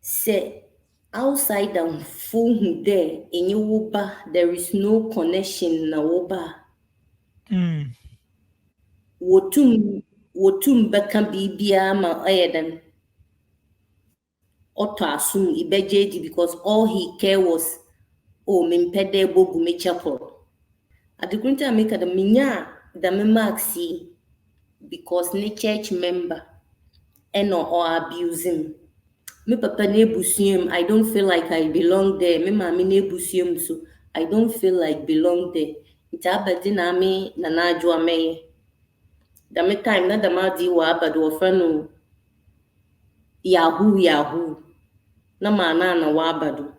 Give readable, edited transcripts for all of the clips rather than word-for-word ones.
Say outside and full there in Uba, there is no connection na Uba. Wotum beka bibia ma oyeden auto assume ibejeji because all he care was mimpede bogu me chapel. At the green time make the minya the maxi because ne church member and or abusing. Me papa ne busium, I don't feel like I belong there. Me mami ne busium so I don't feel like belong there. Ita abedi na me na najwa me. The me time na the madi wa abadi wa friend Yahoo na mana na wa abado.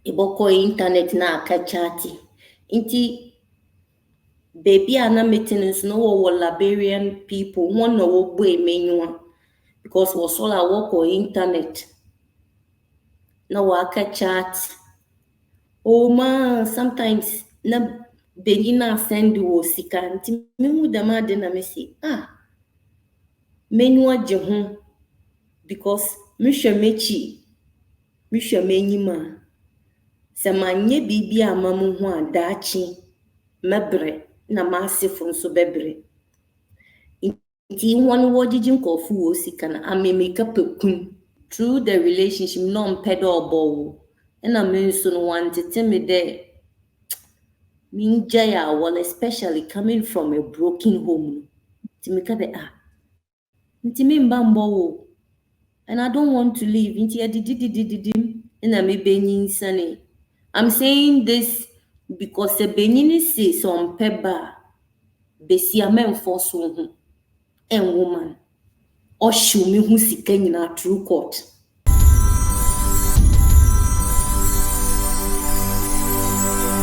Iboko internet na akachati. Inti baby ana maintenance no wo Liberian people one no wo boy menua because was all I work on internet. Na waka chat. Oh man, sometimes na bengi na send wo sika nti me hu dama de na me say menua je ho because me hwe menyima se manye bibia amamu ho adachi mebre na masifo nso bebre nti one wodijin kofu wo sika na amemeka pekun through the relationship no mpedo obo na me nso no wantete me de minjaya well especially coming from a broken home nti me ka de nti me mba mbo and I don't want to leave nti edididididi na me benyin sane. I'm saying this because the Benin says on peba besi amen force and woman or show me who sika nyina true court.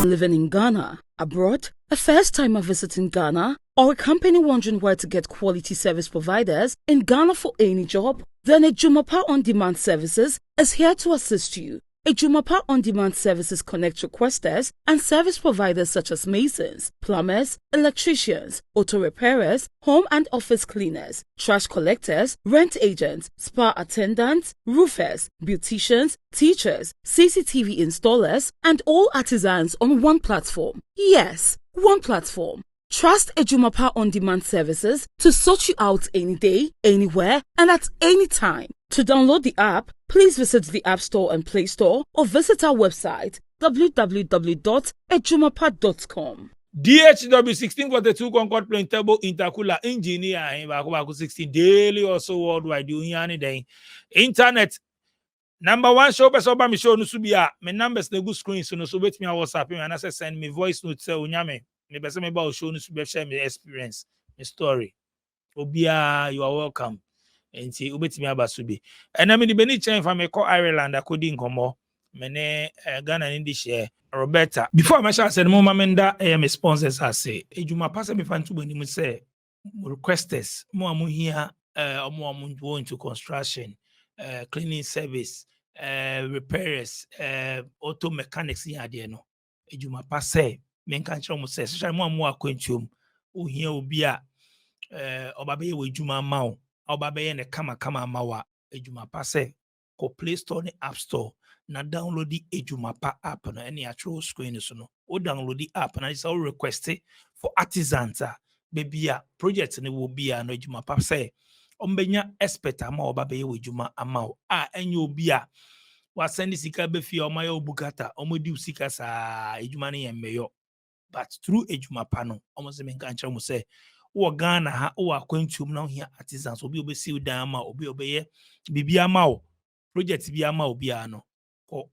Living in Ghana, abroad, a first timer visiting Ghana, or a company wondering where to get quality service providers in Ghana for any job, then Ajuma On Demand Services is here to assist you. Ajuma On Demand Services connect requesters and service providers such as masons, plumbers, electricians, auto repairers, home and office cleaners, trash collectors, rent agents, spa attendants, roofers, beauticians, teachers, CCTV installers, and all artisans on one platform. Yes, one platform. Trust Ajuma On Demand Services to sort you out any day, anywhere, and at any time. To download the app, please visit the App Store and Play Store or visit our website www.ejumapa.com. DHW 1642 Concord Plain Turbo Intercooler Engineer Baku 16 daily also worldwide the internet number one show person ba me show no so bia me numbers na go screen so no so bet me WhatsApp me and say send me voice note say onyame me be say me ba show no so be share me experience me story obia you are welcome enti obetimi abaso bi ena me di beni chen fa me call Ireland akodi nkomo me ne Ghana ndi share Roberta before I shall say mo mamenda me sponsors say Ajuma pass me fan to bani mu say requesters mo amu here omo amu go into construction cleaning service repairers auto mechanics here there no Ajuma pass say me kan kire mo say especially mo amu akwantuom o here obi a obabe we Ajuma ma Obabe ne kama mawa Ajuma pa se ko Play Store ne App Store na download the Ajuma pa app na any actual screen so no o download the app na is all request for artisans baby a project ne will be no Ajuma pa se ombenya expert ama obabe we Ajuma ama enyo obi a wa send sika be fi omaya obugata omodi usika sa Ajuma ne yemeyo but through Ajuma pa no omo se menka ncha mo se wo Ghana ha wo akwantum na ohia artisans obi obesi udan ma obi obeye bibia ma wo project bia ma obi ano ko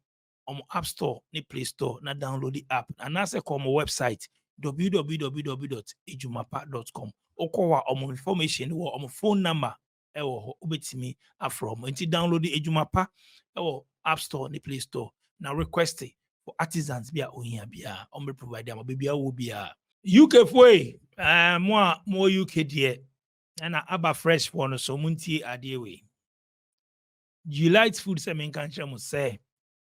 App Store ni Play Store na download the app and na se ko website www.ejumapa.com okowa information wo phone number wo obetimi afrom nti download the Ajumapa App Store ni Play Store na request for artisans bia ohia bia provide am bibia wo bia UK foi more UK dear and aba fresh for no so munti ade we Delight food se men kan chemo say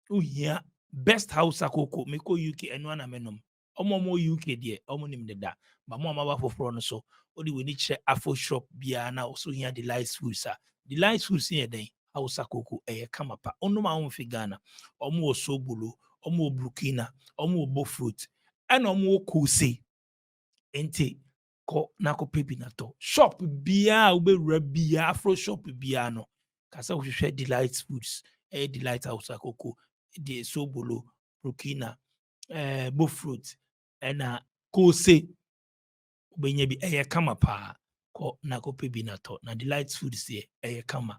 here best house akoko meko UK eno na menom omo UK dear omo nim de da ba mo amaba foforo no so odi we ni che Afro shop bia na also here Delight Foods Delight Foods here den Hausa koko kama pa onum a on fi Ghana omo Sobolo omo Burkina omo Bofruit and omo Kose enti ko na ko pebi na to shop bia ubewura bia Afro shop bia no kasa wo hwehwe Delight Foods Delight Hausa koko de Sobolo Burkina Bofruit and Kose ubenye bi kama pa ko na ko pebi na to na Delight Foods ye kama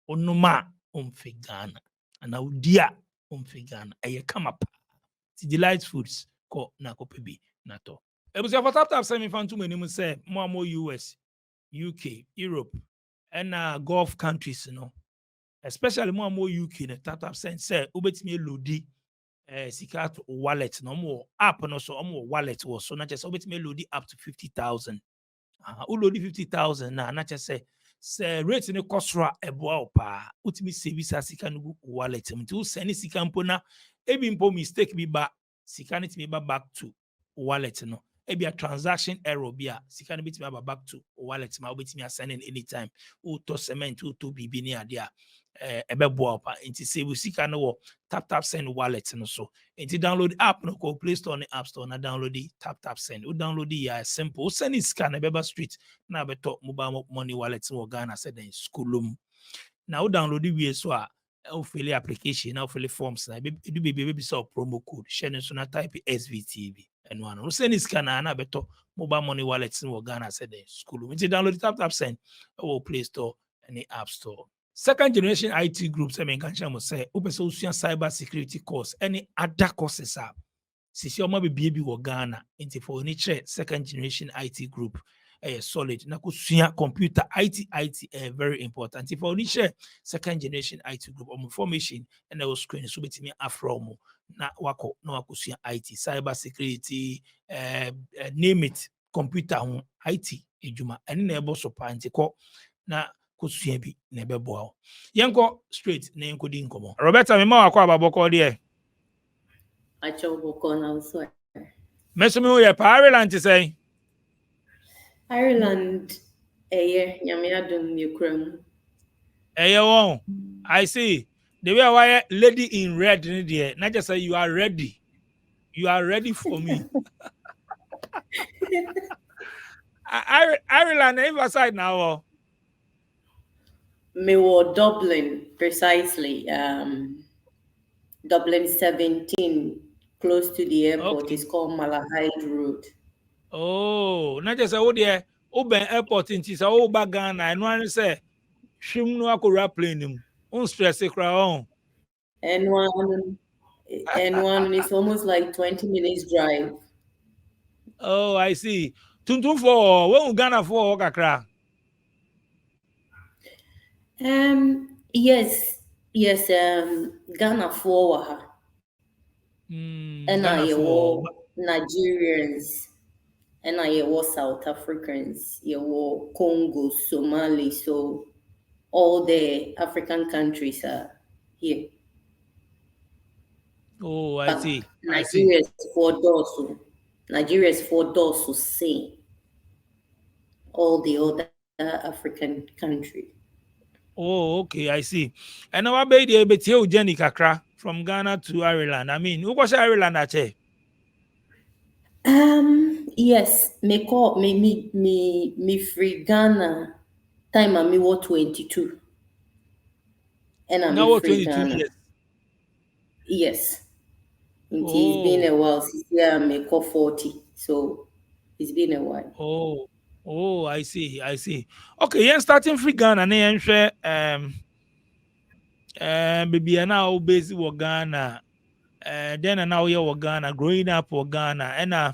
onuma umfi Ghana ana udia umfi Ghana kama pa ti Delight Foods ko na ko pebi na to ebusia for tap say me fan too many mu say mo US UK Europe and Gulf countries especially mo UK na tap say ubetimi lodi sika wallet no mo app no so mo wallet was so na just ubetimi lodi up to 50,000 ulodi 50,000 na just say rate ne kosra eboa opa utimi save sika no wallet mti send sika mpo na ebi mpo mistake bi ba sika ne timi ba back to wallet no ebi a transaction error bi a sika ne bitimi ba back to wallet ma obetimi assign anytime to cement to bibi ni ade a ebeboa opa nti save sika no wo tap send wallet no so nti download app no ko Play Store ne App Store na download the tap send o download ya simple send scan na beba street na beto mobile money wallet no Ghana said in schoolum na o download we so a o fill application na o fill forms na do be so promo code share so na type SVTB and one o send scan na beto mobile money wallet no Ghana said in schoolum nti download tap send o Play Store and the App Store. Second generation IT groups, I mean, can say, open solution cyber security course, any other courses are. Sisi omo be baby wo Ghana, into for any second generation IT group, solid. Na kusua computer IT very important. If for any second generation IT group, formation and our screen so betimi afro mo na wako na wakusua IT, cyber security, name it, computer IT, Ajuma, and na ebo so pa ko na kusua bi na beboa yenko straight na yenko di nkomo Roberta me ma wakọ ababọkọ de acho boko na so meso me ye pa Ireland say Ireland nyame adom yekram won I see the way why lady in red ni de na just say you are ready for me Ireland na side now me were Dublin precisely Dublin 17 close to the airport. Okay. It's called Malahide Road. Oh na just say wo de oben airport nti say wo ba Ghana no an say hwim no akora plane mu on stress kra on and one is almost like 20 minutes drive. Oh, I see. Tuntun for when Ghana for kakra. Yes, Ghana for Waha. And I Ghana for Nigerians, and I South Africans, Congo, Somali, so all the African countries are here. Oh, I see. Nigeria is for Dosu say all the other African countries. Oh, okay, I see. And now be the betie journey kakra from Ghana to Ireland. I mean, who was Ireland ache? Yes, me free Ghana time and me was 22. And I'm Now free 22 Ghana. years. Yes. It's been a while since me 40. So it's been a while. Oh, I see. Okay, yeah, starting free Ghana na yen hwe baby na o base wo Ghana. Then now you Ghana, growing up in Ghana and I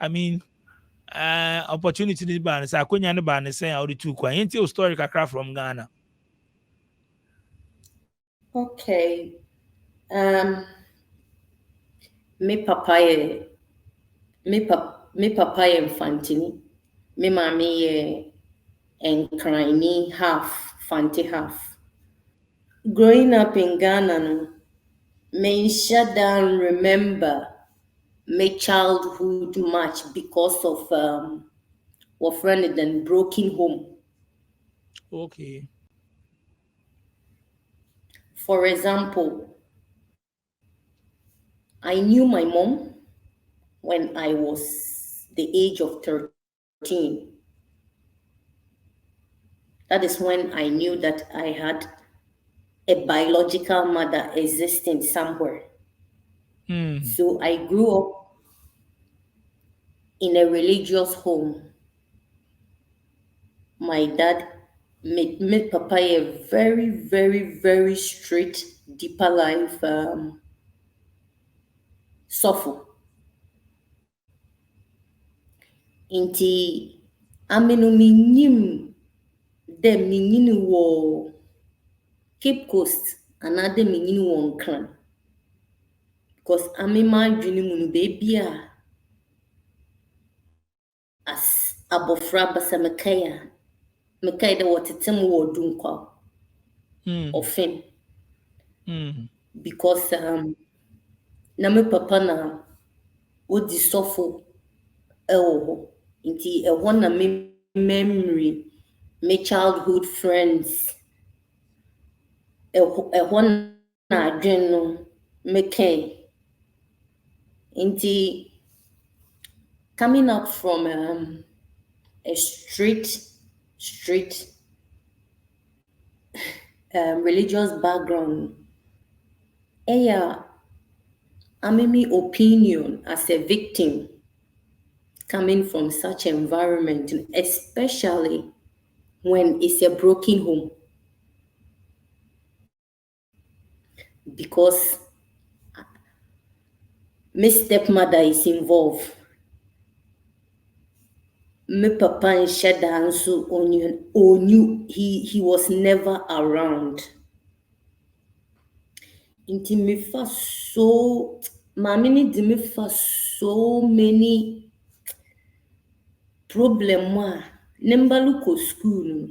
mean opportunity ni ba say akonya ne ba ne say how the two kwa yenti story kakra from Ghana. Okay. Me papa Fantini. Me mommy Nkrani half, Fanti half. Growing up in Ghana, no, me shut down remember my childhood much because of friend then broken home. Okay. For example, I knew my mom when I was the age of 13. That is when I knew that I had a biological mother existing somewhere. Mm. So I grew up in a religious home. My dad made papa a very, very, very strict, deeper life suffer. Nti amenu minyim dɛ menyini wɔ Cape Coast anaadɛ menyini wɔ Nkran. Because ame m'adwene mu no baabi a as abɔfra basa mekae dɛ wɔtete me wɔ Dunkwa ɔfem. Because na me papa na odi sɔfo ɛwɔ hɔ. Nti ɛhɔ na me memory, me childhood friends, ɛhɔ na adwene no mekae. Nti coming up from a strict religious background, me opinion as a victim coming from such environment, especially when it's a broken home. Because my stepmother is involved. My papa and Shada so onyu he was never around. Inti me fa so mamini di me fa so many problem a nembalu ko school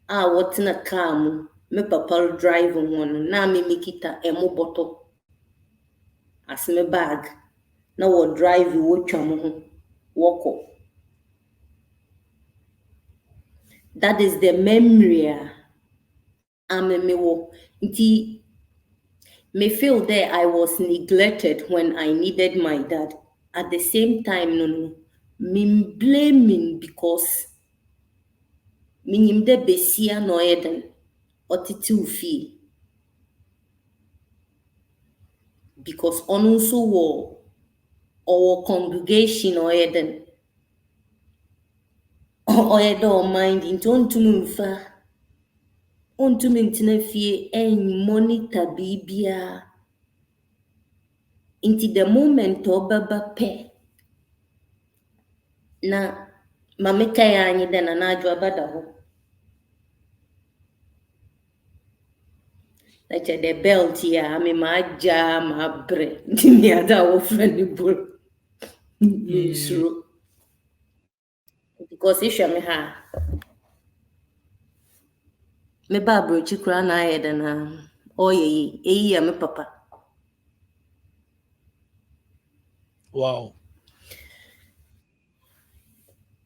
what na car mu me papa drive one na me mikita emo bottle as me bag na wo drive wo twa mo ho walk. That is the memory me wo. Nti me feel that I was neglected when I needed my dad. At the same time, no, me blaming because minim de besia no eden otiti fee. Because on also war or congregation or eden or mind into ontumumfa ontumintina fie en monitor bibia. Into the moment obaba pe na mameka ya anyi de na adwa bada ho. Like the belt here, me ma jam ma bre. Me ada wo friend bull. Me sure. Because if me ha me ba bro chikura na aye de na oye eyi ya me papa. Wow.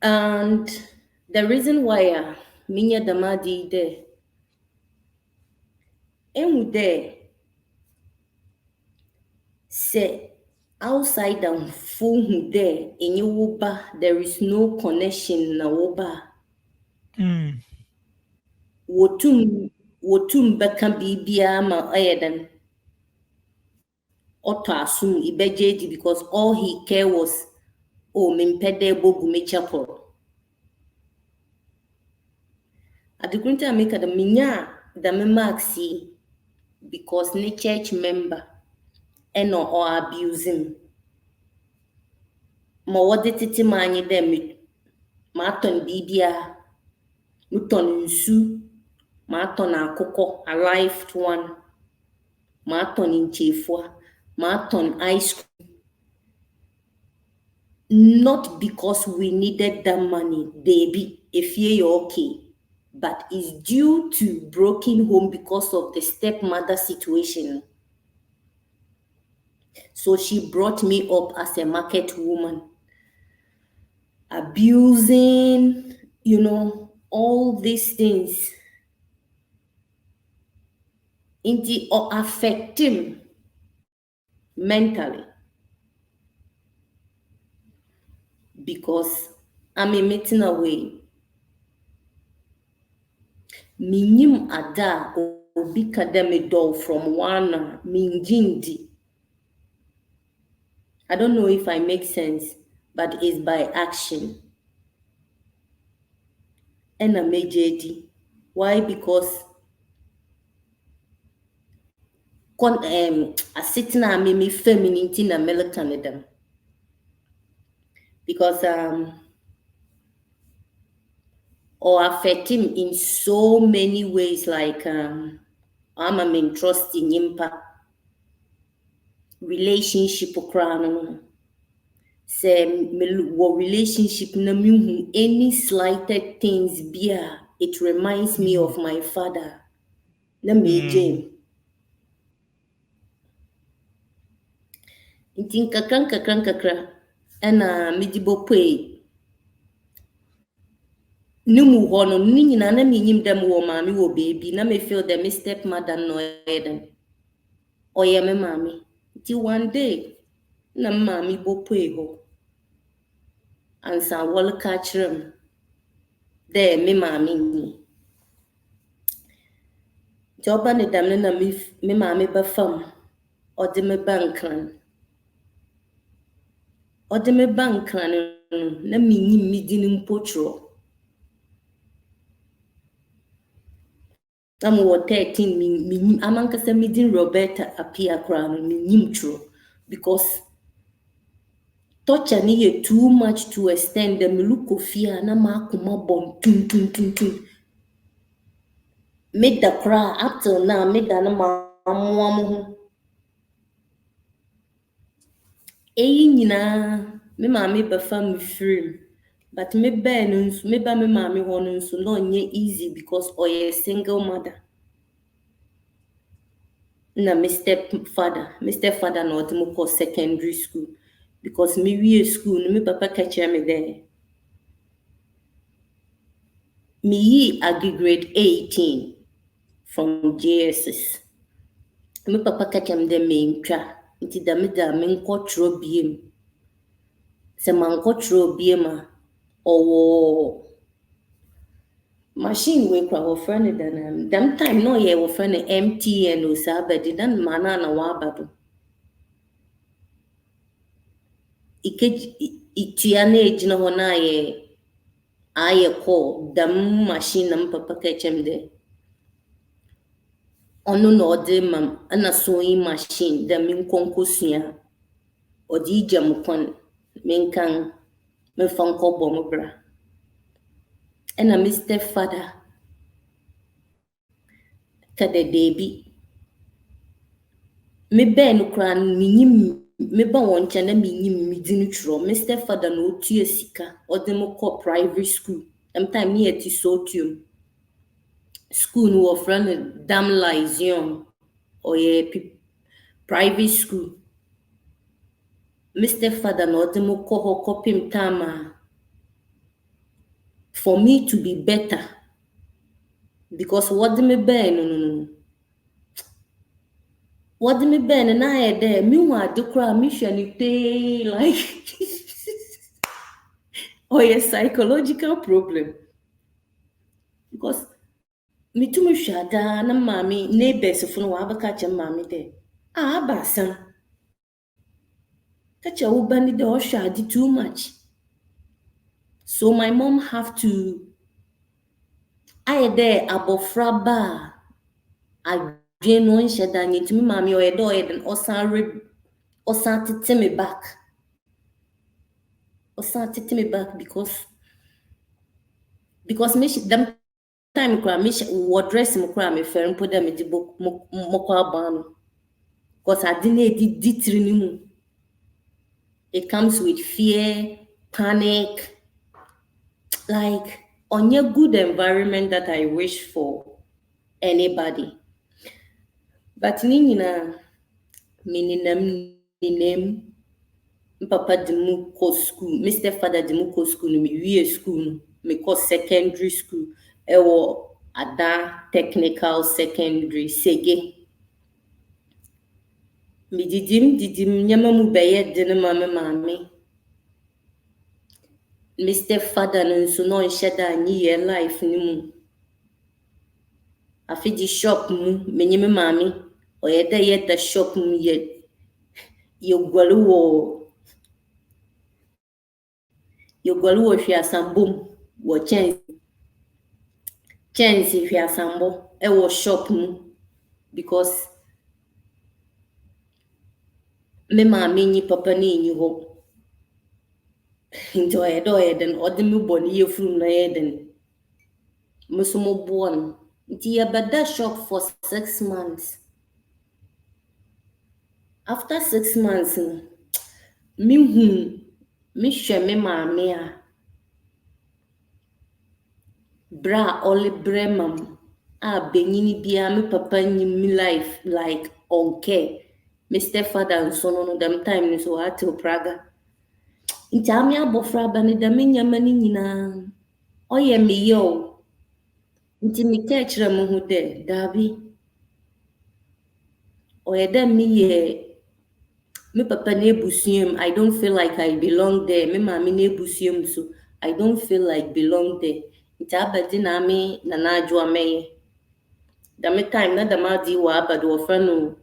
And the reason why minya damadi there emu there say outside and full there in Yoba there is no connection na woba. Wotum beka bibia ma ayeden Otto assume ibejeji because all he care was mimpede bogu me chapel. At the current time, the minya the maxi because ne church member or abusing. Ma wode titi manyi dem ma ton bibia muton nsu ma ton akoko alive one ma ton nchefua ma ton ice cream. Not because we needed that money, baby, if you're okay, but it's due to broken home because of the stepmother situation. So she brought me up as a market woman. abusing, all these things. Or affect him mentally. Because I'm emitting away. Minim ada obi kademe doll from one minjindi. I don't know if I make sense, but it's by action. And a majedi. Why? Because a sitting a me femininity na militant. Because or affect him in so many ways, like I'm a trust in impact relationship crown. Say what relationship na me any slighted things beer, it reminds me of my father. Na me Jane. Intin kakran ena midibo pay. Numu hono ni nyina na me nyim dem wo maami wo baby na me feel them stepmother no eden. Oye me maami. Ti one day na maami bo pay ho. Ansa wal catch them. There me maami ni. Joba ne dam na me maami ba fam. Ode me bankran. Ode me bankran na me nyim mi di mpotro. I'm 13, amankasa midin Roberta appear crown me true because torture ni too much to extend them look fear na makuma bomb tun. Made the cry up till now, made the mamu. Me mammy befa me free. But me benus, me ba me mammy honun so no easy because a single mother. Na my stepfather na odi mo call secondary school because me we school no me papa catch me there. Me ye agri grade 18 from JSS. Me papa catch me there me ntwa nti da me nkotro biem. Se man nkotro biem a owo machine we kwa wo friend dan them time no ye wo friend MTN o sa bedi dan mana na wa bado. Itia na ejina ho na aye call dam machine na papa kechem de ono no ode mam ana sewing machine da min konkosua odi jam kon min kan me fan ko bo mo bra ena Mr. Father kada debi me ben kran minyim me ba won cha na minyim midin tro Mr. Father no otua sika ode mo ko private school em time ni eti sotium school no friend Dam Lyceum or private school. Mr. Father no demo ko kopim tama for me to be better because what me ben no. What me ben na e there me wa de kra me hwani like or psychological problem because me too me hwada na mami neighbors fo no wa baka che mami de abasan kacha ubani de o hwadi too much. So my mom have to I there abofra ba adwen no nhyeda nyetimi mami o yede o yeden osan tete me back. Osan tete me back because me them time kra me wo dress me kra me fer mpo da me di moko abano because I didn't ditri ni mu. It comes with fear, panic, like on a good environment that I wish for anybody. But nina mininam ninem Papa de mu ko school, my stepfather de mu ko school, no me wie school, no me ko secondary school, ewo Ada Technical Secondary Sege. Me didim nyama mu beye de no ma me maame. My stepfather no nso no nhyɛ da anyi ye life ni mu. Afi di shop mu, menye me maame, oyɛ da yɛ da shop mu ye gwale wo hwiasambom wo chance hwiasambo ewo shop mu because me maame nyi papa ni nyi ho. Nti oyɛ den ɔde me bɔ ne yɛfunu na yɛ den. Muso mo boɔ no. Nti yɛbɛda shop for 6 months. After 6 months, me hwɛ me maame a bra ole bremam a benyini bia me papa nyim me life like onke. My stepfather nso no them time no so ato Praga. Nti ame abofra ba ne da me nyama ni nyina. Oyɛ me ye o. Nti me ka kyerɛ mo ho dɛ dabi. Oyɛ da me ye me papa na ebusuam, I don't feel like I belong there. Me maame na ebusuam so I don't feel like belong there. Nti abadi na me na Ajuma meye. Da me time na da ma di wa abadi wo fra no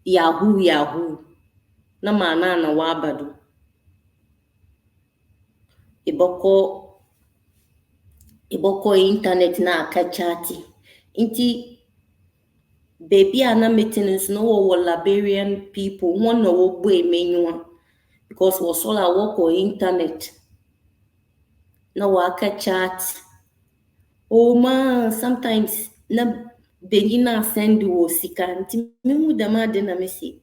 Yahoo. Na ma na wa abado. Iboko internet na aka chati. Nti baby a na meeting no wo Liberian people one no wo boy menua because was all I work on internet. Na wa aka chat. Oh man, sometimes na benyi na send wo sika nti me hu da ma de na me say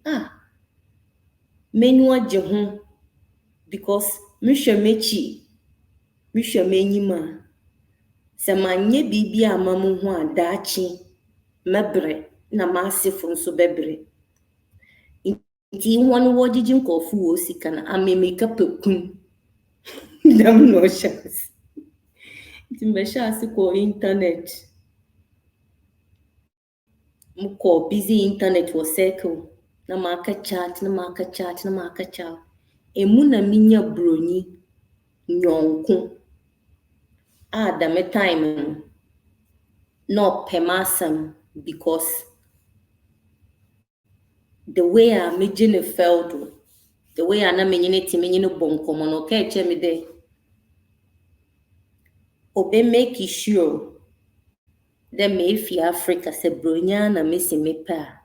menua je ho because me hwe menyima. Se manye bibi a mamu ho a daachi mebre na masifo nso bebre. Nti one word jijin kofu wo sika na amemeka pekun. Dam no chance. Nti me chance ko internet. Mko busy internet wo circle. Na maka chat. Emu na minya broni nyonko. Da me time no pemasam because the way I imagine felt, the way I na menyine ti menyine bonkomo no ka eche me de obe make sure that me fi Africa se bronya na me si me pa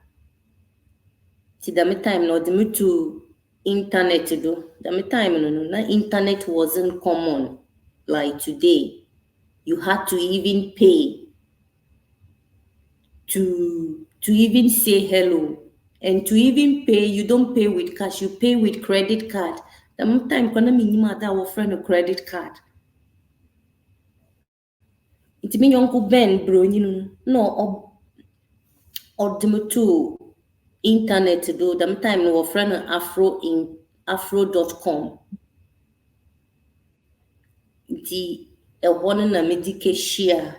ti da me time no de me to internet do da me time no na internet wasn't common like today. You had to even pay to even say hello. And to even pay, you don't pay with cash, you pay with credit card. The time kana minima that our friend a credit card. It mean Uncle Ben bro, no to internet do the time no friend afro.com. The one na medical share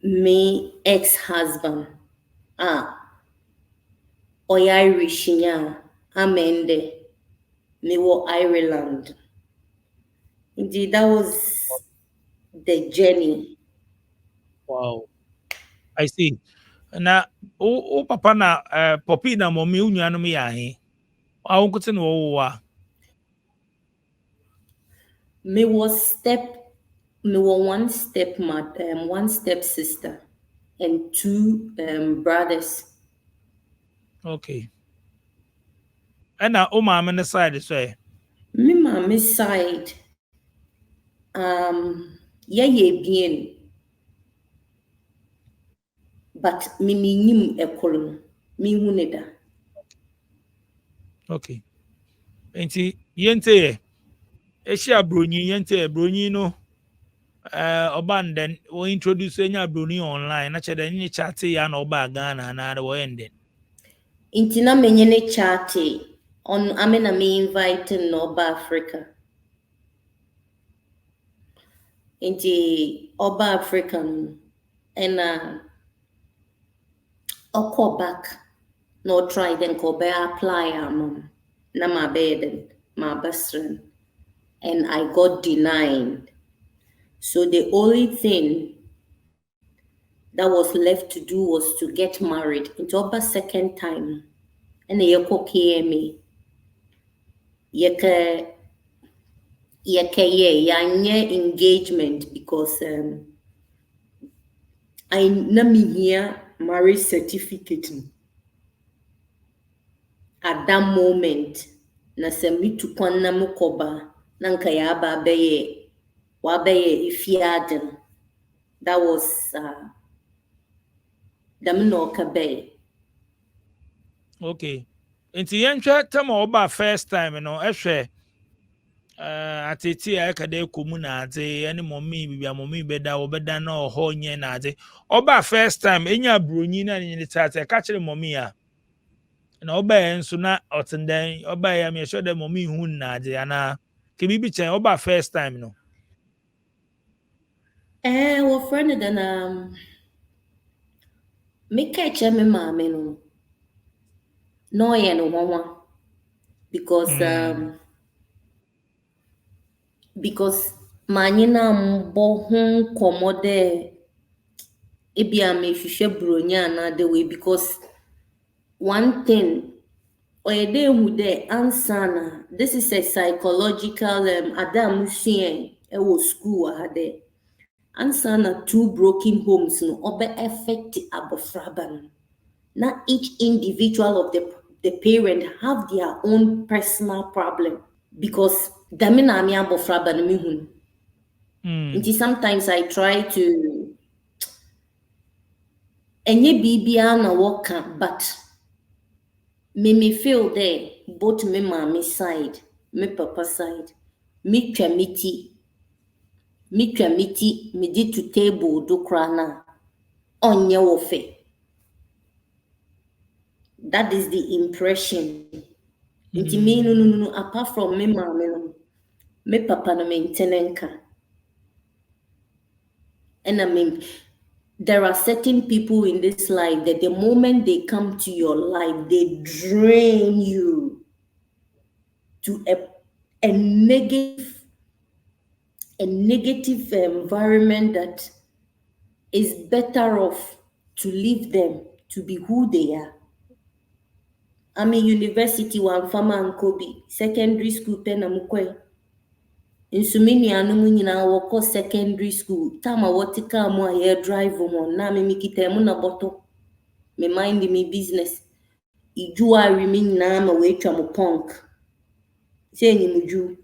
me ex-husband Oya Irish nya amende me wo Ireland. Indeed, that was the journey. Wow. I see. Na o papa na popi na mommy unuanom ya he. Awo nkote na wo wa. Me was one step sister and two brothers. Okay. And na o mama ne side so Me mama side ye bien. But me nyim ekolo me hu ne da. Okay. Enti yente ehia broni yente broni no oban den we introduce enya broni online na chede nyi chat ya na oba Ghana na de wo ende. Inti na menye ne chat On I mean inviting Oba Africa. Into Oba African and call back no try then ko be apply na my bed my best friend and I got denied. So the only thing that was left to do was to get married into Oba second time. And you cook me. Yeke yanye engagement because I na me here marriage certificate at that moment na se mi tu kwan na mukoba na nka ya ba beye wa beye ifiaden. That was dam no ka beye. Okay. Nti yenhwe tema oba first time no ehwe atete a ekade komu na ade ene mommy bibia mommy beda obeda na oho nye na ade oba first time enya bronyi na nyi tata ka kire mommy a na oba enso na otenden oba ya me sure dem mommy hu na ade ana ke bibi chen oba first time no Well friend then me catch me mama no ye no nwanwa because because manye na mbo ho komode ebia me hwehwe bronya na the way because one thing oyede hu de ansana this is a psychological adam sien e wo school ade ansana two broken homes no obe affect abofraba no na each individual of the parent have their own personal problem because dami na ami abofraba no me hu nti sometimes I try to enye bibia na woka but me feel there both me mommy side me papa side me twamiti me di to table do krana onye wofe. That is the impression. Nti me no apart from me mommy no me papa no maintenenka. And I mean there are certain people in this life that the moment they come to your life, they drain you to a negative environment that is better off to leave them to be who they are. I'm in university one farmer and Kobe, secondary school pen amukwe. Insumini anumu nyina wako secondary school. Tama watika mo aye drive mo na me mikite mo na boto. Me mind me business. Ijua rimi nyina ma wetwa mo punk. Say ni muju.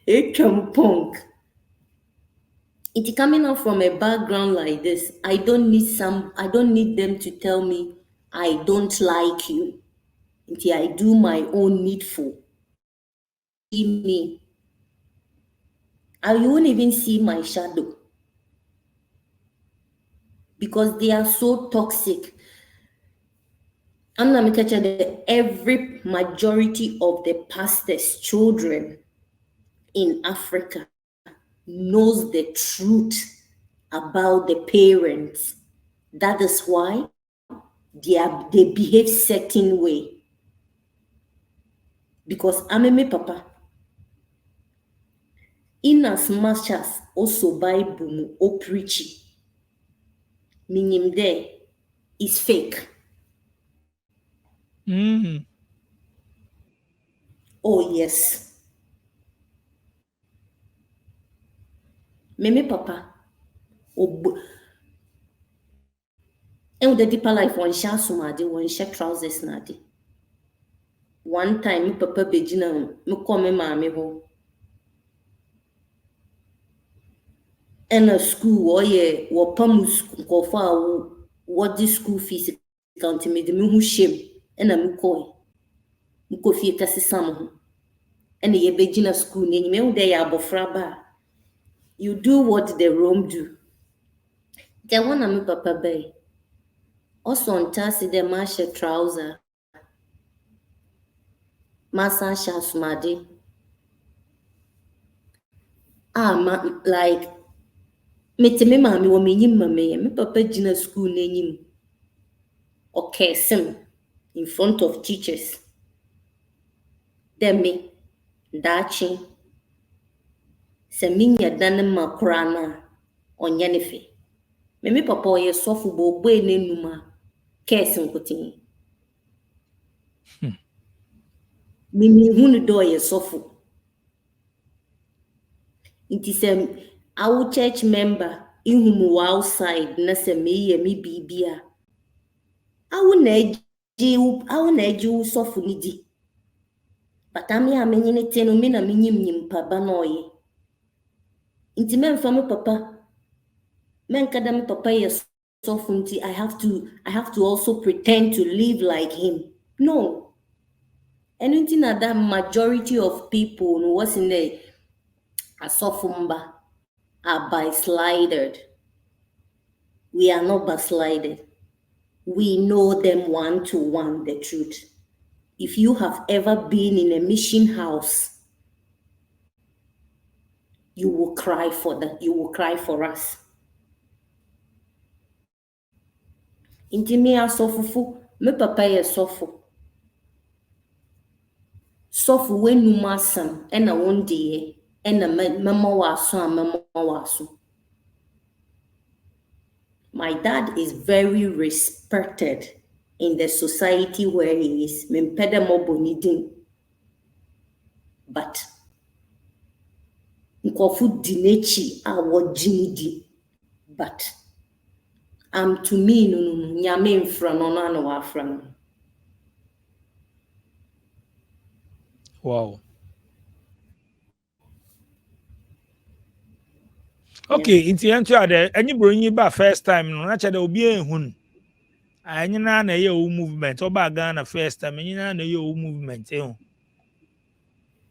Etwa mo punk. It coming out from a background like this. I don't need them to tell me I don't like you. Until I do my own needful. See me. You won't even see my shadow. Because they are so toxic. I'm not making sure that every majority of the pastors' children in Africa knows the truth about the parents. That is why they behave certain way. Because I'm a papa. In as much as also Bible or preaching, meaning there is fake. Oh yes. Me papa. And the deeper life one share sumadi, one share trousers nadi. One time me papa bejina me call me mommy ho. And a school oye wapam school for what the school fees count me the me who shame and a me call. Mko fie kasi sam and ye bejina school ni me ude ya abofraba. You do what the Rome do. They wanna me papa bay. Also on tasi de mashe trouser. Masan shasumade. Like mete me maame wo menyim mame me papa gina school n'enyim. Okay, sim in front of teachers. Then me dachi se minya dan ma kora na onye ne fe. Me papa oye sofu bo bo enenum a kese nkotin. Me hunu do oye sofu. Nti se our church member ihumu outside na se me ye me bibia. Awu na eji sofu ni di. But ami a menyine te no me na menyim nyimpa ba na oye. Nti memfa me papa. Menkada me papa ye sofu nti I have to also pretend to live like him. No. Anything that majority of people who was in the asofumba are backslided. We are not backslided. We know them one to one, the truth. If you have ever been in a mission house, you will cry for that. You will cry for us. Inti me asofufu, me papa ye sofu. Sofu we numasam, ena wondiye, ena mama waso and mama waso. My dad is very respected in the society where he is. Mempede mobonidin. But nkofu dinechi awo jimidi. But to me no nyame mfra no na wa afra no. Wow. Okay, inti ento ade enyi bronyi ba first time no na chede obi ehun. Anyi na ye o movement oba Ghana first time enyi na ye o movement ehun.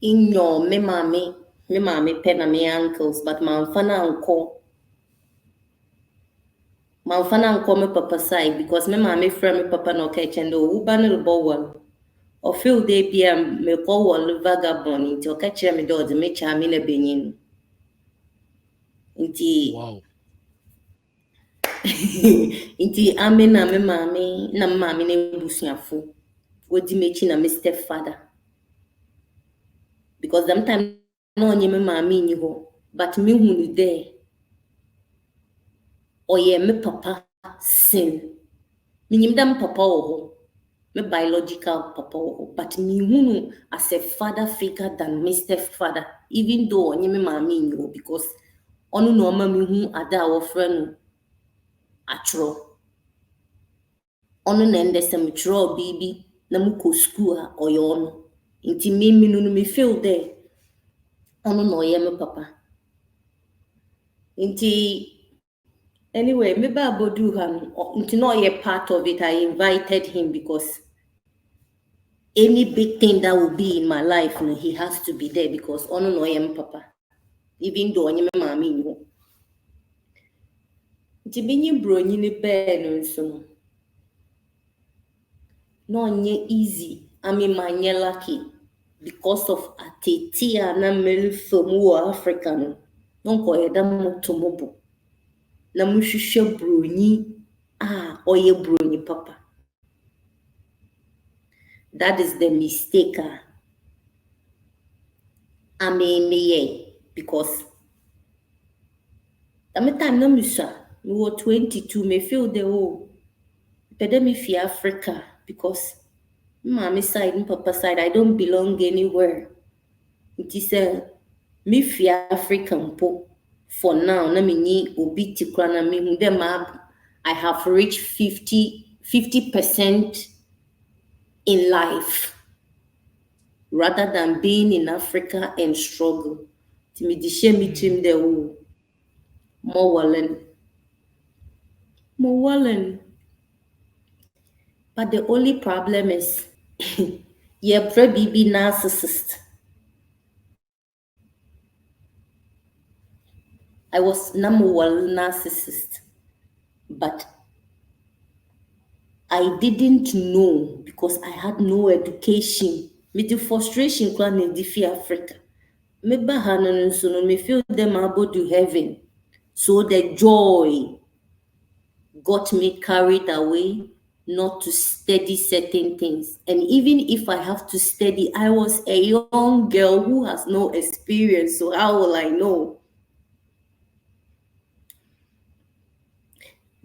Inyo me mami pe na me uncles but manfana anko me papa side because me mami frɛ me papa no kechendo uba no bowal. O feel they be me call wall vagabond nti o kechire me do de me cha me na benyin. Nti Wow. Inti ame na me mami ne busuafo. Wodi mechi na me stepfather. Because them time no onye me mami ni ho, but me hunu there. Oye me papa sin. Minim dam papa ho. Me biological papa ho, but me hunu as a father figure than me stepfather, even though onye me mami ni ho because onu no ma me hu ada wo frɛ no atro. Onu na ende se me tro bibi na mu ko school a oye onu. Inti me no me feel there. Onu no oye me papa. Inti anyway, me ba bodu han inti no oye part of it. I invited him because any big thing that will be in my life, you know, he has to be there because ono no oye me papa. Even though onye me mami no. Inti binyi bronyi ni be no nso. No nye easy. Manye lucky because of atetia na mel fomu Africa no. Nonko yeda motomobo. Na muhwehwe bronyi oye bronyi papa. That is the mistake. Me because that time no misa. Me were 22. Me feel the whole. But me fi Africa because mommy side and papa side I don't belong anywhere. It is me fi African po. For now, na me ni obi tikra na me them I have reached 50% in life rather than being in Africa and struggle. To me, the shame between the more wallen. But the only problem is you're very be narcissist. I was number one narcissist, but I didn't know because I had no education. Me the frustration kwan in the Africa. Me bahanan so no me feel them about to heaven. So the joy got me carried away not to study certain things. And even if I have to study, I was a young girl who has no experience. So how will I know?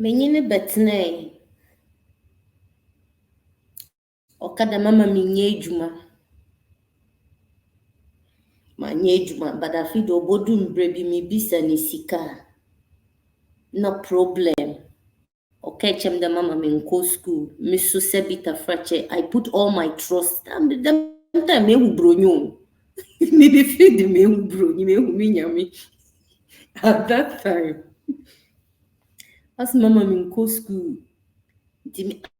Menyine betne okada mama minye Ajuma. Manye Ajuma, but I feel obodu mbrebi mi bisa ni sika. No problem. Okay, chem the mama me go school. Me so sebita frache. I put all my trust. Them time me hu bronyo. Me be feel the me hu bronyo me hu me nyami. At that time, as mama me go school.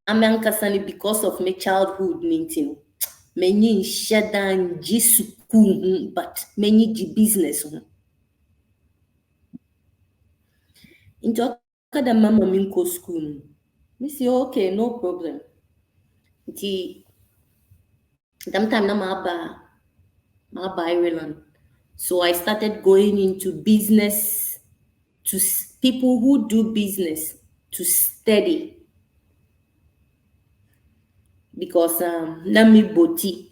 I'm ankasani because of my childhood nintin. Many shadan jisuku, but many ji business. Into kada mama me go school. Me say okay, no problem. The time na my Ireland. So I started going into business to people who do business to study because na me boti,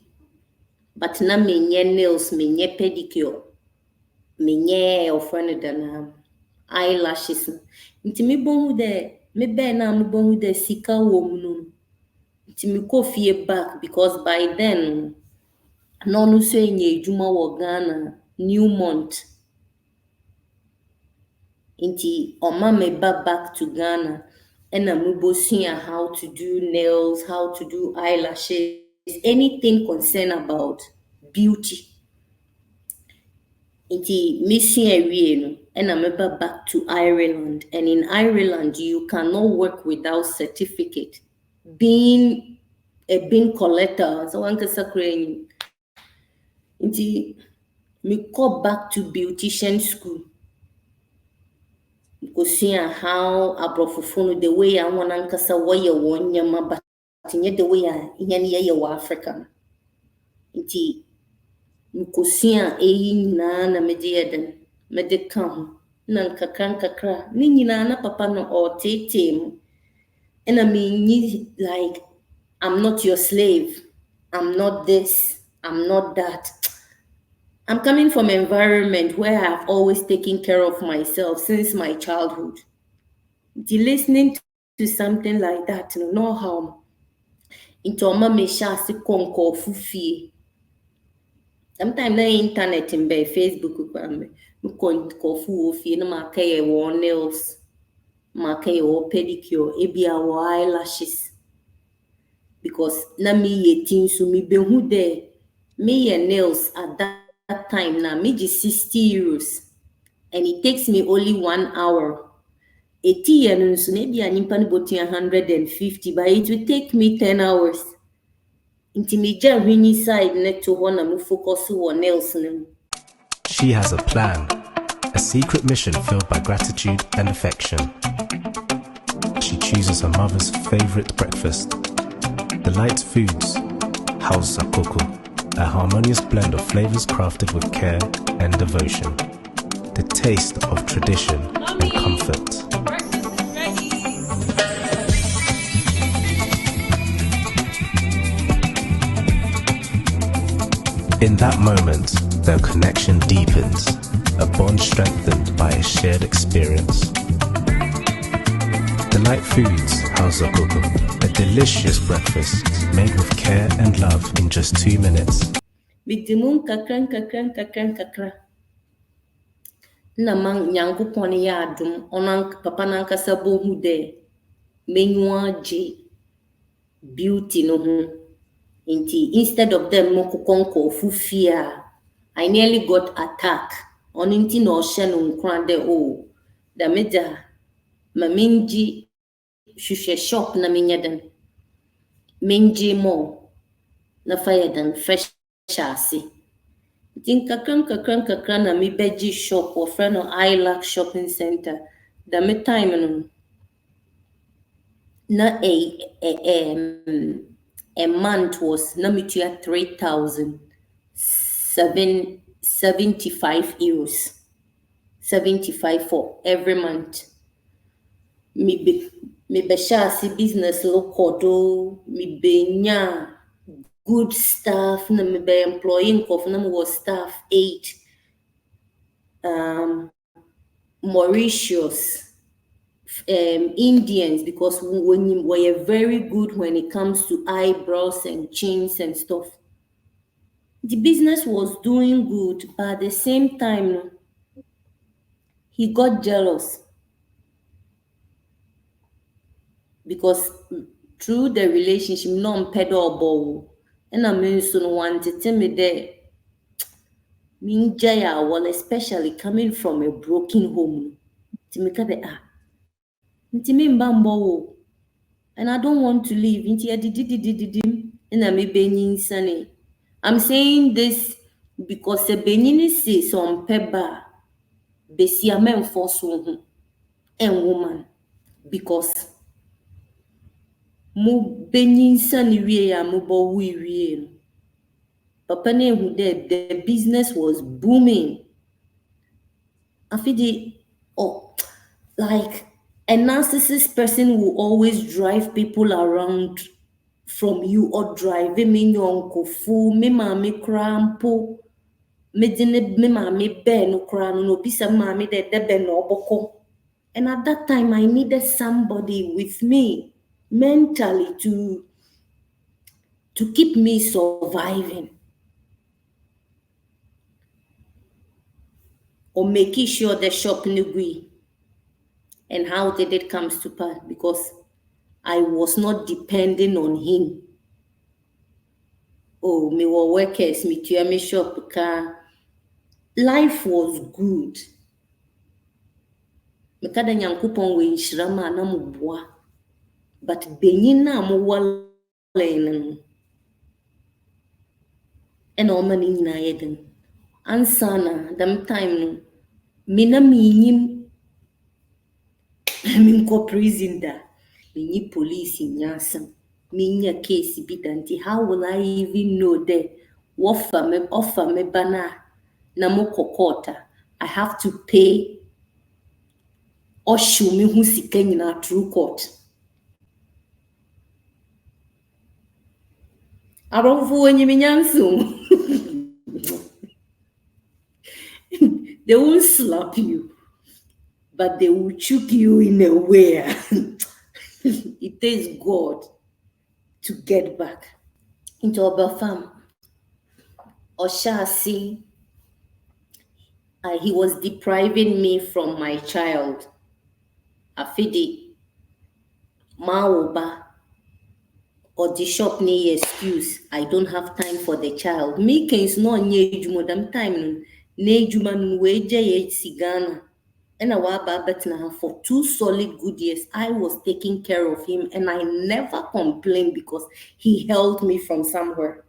but na me nye nails, me nye pedicure, me nye ofrene than eyelashes. Nti me bon me be na me bon the sika wom no. Nti me ko fie back because by then no so enye Ajuma wo Ghana Newmont. Inti oma me back to Ghana and I'm how to do nails, how to do eyelashes, anything concerned about beauty. Inti missing and I'm back to Ireland. And in Ireland, you cannot work without certificate. Being a bean collector, so one can say, inti me go back to beautician school. Kusia how abrofofo the way I want ankasa why one nyama but the way I nyane ye African. Nti nkosia eyi nyina na mede yeden mede ka ho na nkakra ni nyina na papa no o tete mu and I mean like I'm not your slave, I'm not this, I'm not that. I'm coming from an environment where I've always taken care of myself since my childhood. Listening to something like that, no harm. Into my mesha si konko fufi. Sometimes na internet in by Facebook kwame. Konko fufi na makaye wo nails, makaye wo pedicure, ebi wo eyelashes. Because na me ye tin so me behu there. Me ye nails at that time na me just 60 euros. And it takes me only 1 hour. 80 years, so maybe an impan boti 150, but it will take me 10 hours. Intimija winnie side net to one and focus on nails. She has a plan, a secret mission filled by gratitude and affection. She chooses her mother's favorite breakfast, Delight Foods, House Sakoko, a harmonious blend of flavors crafted with care and devotion. The taste of tradition and comfort. In that moment, their connection deepens, a bond strengthened by a shared experience. Delight Foods, House Coco, a delicious breakfast made with care and love in just 2 minutes. Kakra. Na man nyangu poni ya adum, onang papa nanka sabo hude, menywa je, beauty no hu. Instead of them mokukonko fufia, I nearly got attacked. On inti no shen unkrande o. Da meja maminji shushe shop na minyaden. Minji mo na fayadan fresh shasi. Kakran na mi beji shop or friend or Ilac shopping center. Da me time no. na a month was na mitua 3,775 euros, 75 for every month. Me bɛhyɛ business local do me benya good staff na me be employing of na me was staff 8 Mauritius, Indians, because when you were very good when it comes to eyebrows and chins and stuff. The business was doing good, but at the same time, he got jealous because through the relationship, no pedal ball, and I mean, so wanted to me there. Minjaya, well, especially coming from a broken home, to me, and I don't want to leave. I'm saying this because the Benin says on peba, besia men force and woman, because mu Benin sunny we are mubo we. Papa who did the business was booming. I feel like a narcissist person will always drive people around from you or driving me uncle fu me mami crampo me dine me mami ben no cran no bisa mami de ben no boko. And at that time I needed somebody with me mentally to keep me surviving or making sure the shop nigui. And how did it comes to pass? Because I was not depending on him. Oh, me were workers, me to me shop car. Life was good. Me kada nyankopon we nhyirama na mo boa. But benyin na mo wale no. And all man nyina yeden. Ansa na dam time no. Me na me nyim me nko prison da. Me nyi police nyasam. Me nya case bidanti. How will I even know that? Offer me bana na mo kokota. I have to pay or show me who sika nyina through court. Aronfo wenye minyansu. They won't slap you, but they will choke you in a way. It takes God to get back into our farm. Oshasi, he was depriving me from my child. Afidi, maoba, or the shop near excuse. I don't have time for the child. Me is no nye jumodam time. Ne juman weje sigana. And I was for 2 solid good years. I was taking care of him and I never complained because he held me from somewhere.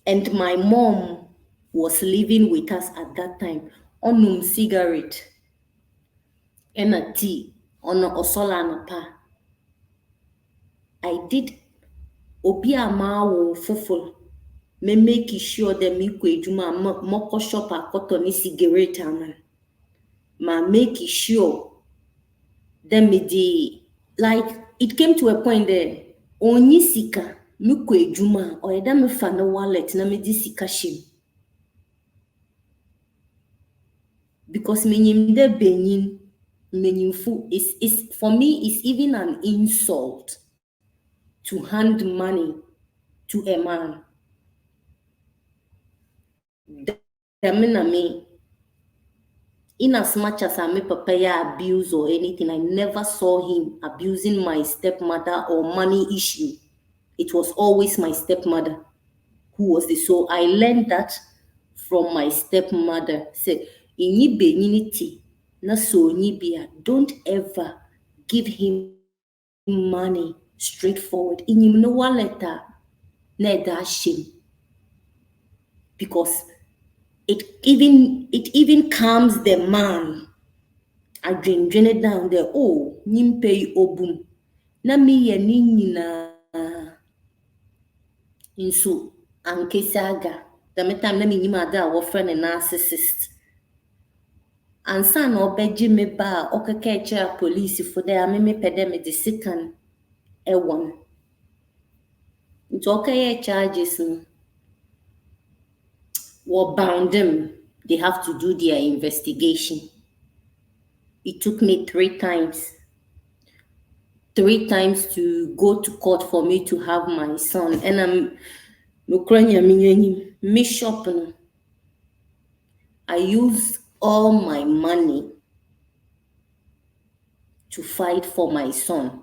And my mom was living with us at that time. On cigarette and a tea on a osola and a pa. I did obi amawo fuful. Me make sure that me kwejuma moko shop akoto ni cigarette aman. Ma make sure that me di like it came to a point there. Onyi sika me kwejuma or eda me fa na wallet na me di sika shim. Because menyim de benyin menyimfu is for me is even an insult to hand money to a man. Damina me, in as much as I may prepare abuse or anything, I never saw him abusing my stepmother or money issue. It was always my stepmother who was the so I learned that from my stepmother. Say, inyi beninity na so bia, don't ever give him money straightforward. Inyi no wallet na da shame. Because it even calms the man adwendwene down there, oh, nyimpa yi obum. Na meyɛ ne nyinaa nso ankesi aga. Dɛm time na menyim ade a wɔfrɛ no narcissist. Ansa na ɔbɛgye me ba a ɔkeka kyerɛ apolisifoɔ dɛ ame mepɛ dɛ mede sika no ɛwɔ no. Nti ɔkɛyɛ charges no, bound him. They have to do their investigation. It took me 3 times. 3 times to go to court for me to have my son. And I'm me shop. I used all my money to fight for my son.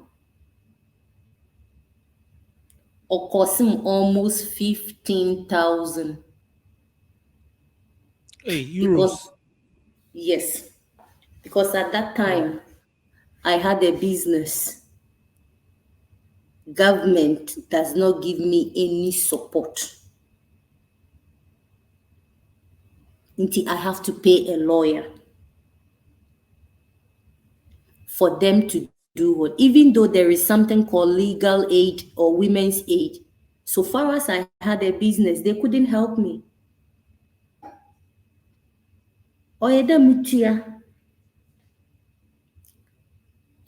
It cost him almost 15,000. Hey, euros. Yes. Because at that time, I had a business. Government does not give me any support. Until I have to pay a lawyer for them to do what, even though there is something called legal aid or women's aid. So far as I had a business, they couldn't help me.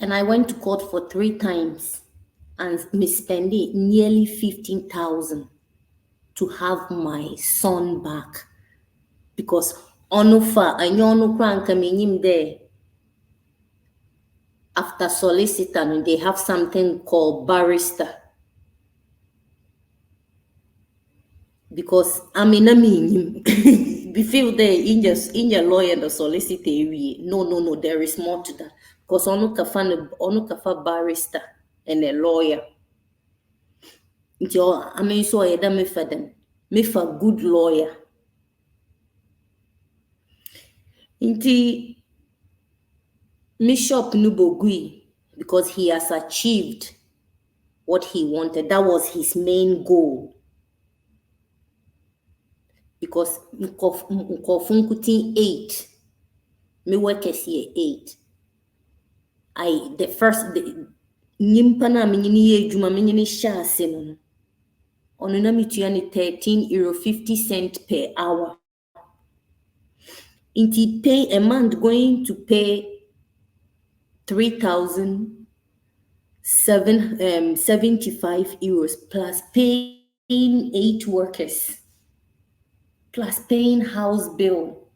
And I went to court for 3 times and misspending nearly 15,000 to have my son back. Because onufa anyono kranka menyim there. After solicitor, they have something called barrister. Because I mean, we feel there in your lawyer and the solicitor. No, there is more to that. Because onu kafa barrister and a lawyer. I mean, so I me for them. Me for good lawyer. Inti Bishop Nubogui, because he has achieved what he wanted. That was his main goal. Because Nkofunkuti 8, me work as here 8. Nyimpana minyini Ajuma minyini shase no. Onuna mituyani €13.50 per hour. Inti pay a month going to pay 3,775 euros plus paying 8 workers, plus paying house bill,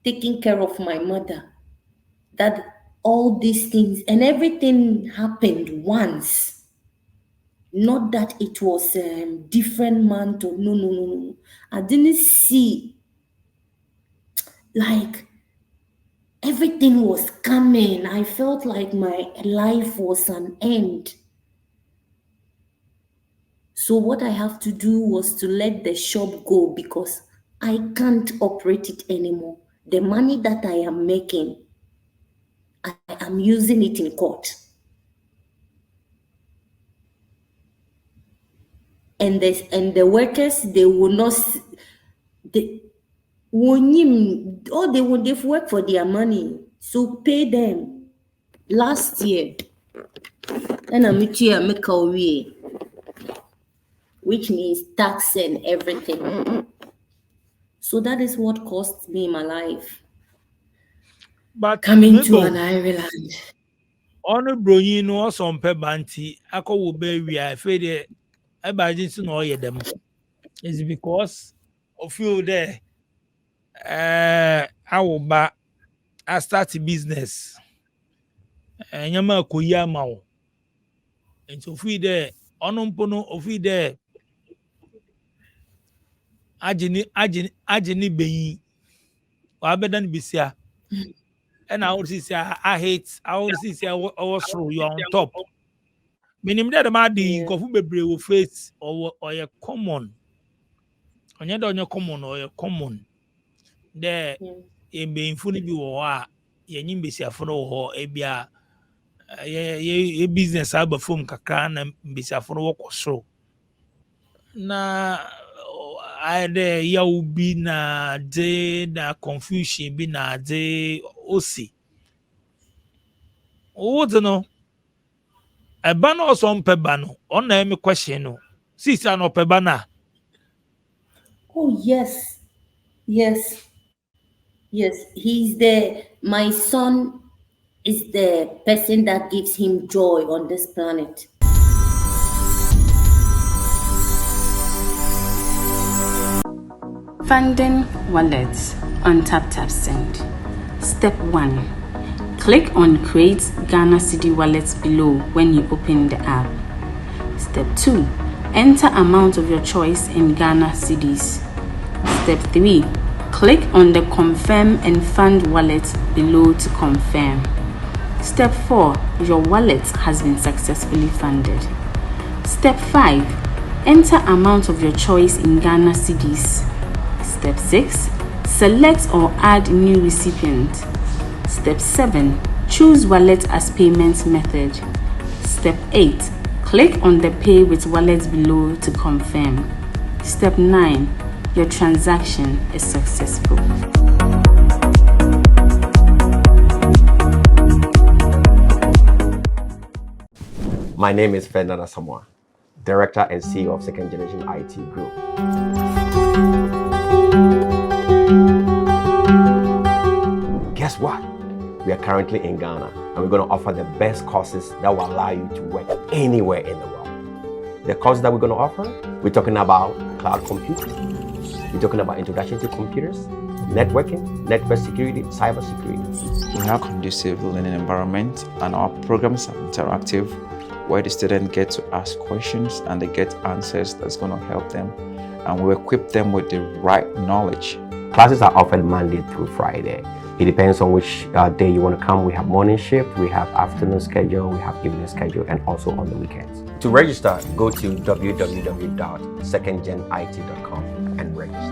taking care of my mother. That all these things and everything happened once. Not that it was a different month or no. I didn't see like everything was coming. I felt like my life was an end. So what I have to do was to let the shop go because I can't operate it anymore. The money that I am making, I am using it in court. And the workers, they will not, they've worked for their money. So pay them. Last year, and I'm make a way, which means tax and everything. So that is what cost me my life. But coming to an island. Ono bronyi no some pe banti akọ wo ba wi a fe de emergency no oye dem. Is because of you there I will ba I start a business. Nyama koyi ama wo. And so free there ono mpono ofi there ageni beyi wa bedan bisia. And I would say I would say I was through you on top. Minim that ma di kofu bebre wo face or your common. Onye da onye common or your common. There in being funny be wa ye nyim besiafo no ho ebia ye business aba fom kakra na besiafo no wo so. Na I there ya ubi na de na confusion bi na de osi. What no? A banner or some pebano. On name question no. Sister no pebana. Oh yes, yes, yes. He's the my son is the person that gives him joy on this planet. Funding wallets on TapTapSend. Step 1. Click on Create Ghana Cedi Wallets below when you open the app. Step 2. Enter amount of your choice in Ghana Cedis. Step 3. Click on the Confirm and Fund wallet below to confirm. Step 4. Your wallet has been successfully funded. Step 5. Enter amount of your choice in Ghana Cedis. Step 6. Select or add new recipient. Step 7. Choose wallet as payment method. Step 8. Click on the Pay with Wallet below to confirm. Step 9. Your transaction is successful. My name is Fernanda Samoa, Director and CEO of Second Generation IT Group. Guess what? We are currently in Ghana and we're going to offer the best courses that will allow you to work anywhere in the world. The courses that we're going to offer, we're talking about cloud computing. We're talking about introduction to computers, networking, network security, cyber security. We have a conducive learning environment and our programs are interactive where the students get to ask questions and they get answers that's going to help them, and we equip them with the right knowledge. Classes are offered Monday through Friday. It depends on which day you want to come. We have morning shift, we have afternoon schedule, we have evening schedule, and also on the weekends. To register, go to www.secondgenit.com and register.